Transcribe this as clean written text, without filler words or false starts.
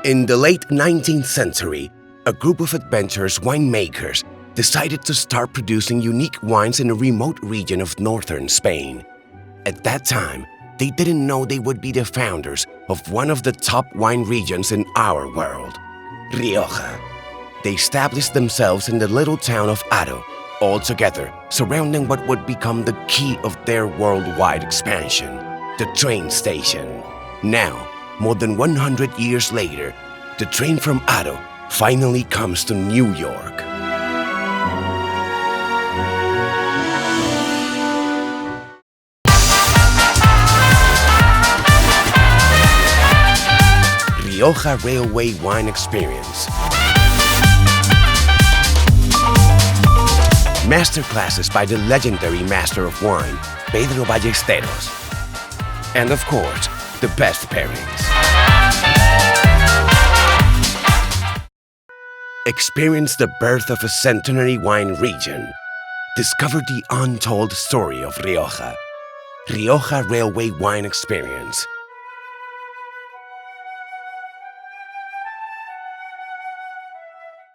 In the late 19th century, a group of adventurous winemakers decided to start producing unique wines in a remote region of northern Spain. At that time, they didn't know they would be the founders of one of the top wine regions in our world, Rioja. They established themselves in the little town of Aro, all together surrounding what would become the key of their worldwide expansion, the train station. Now, more than 100 years later, the train from Aro finally comes to New York. Rioja Railway Wine Experience. Masterclasses by the legendary master of wine, Pedro Ballesteros. And of course, the best pairings. Experience the birth of a centenary wine region. Discover the untold story of Rioja. Rioja Railway Wine Experience.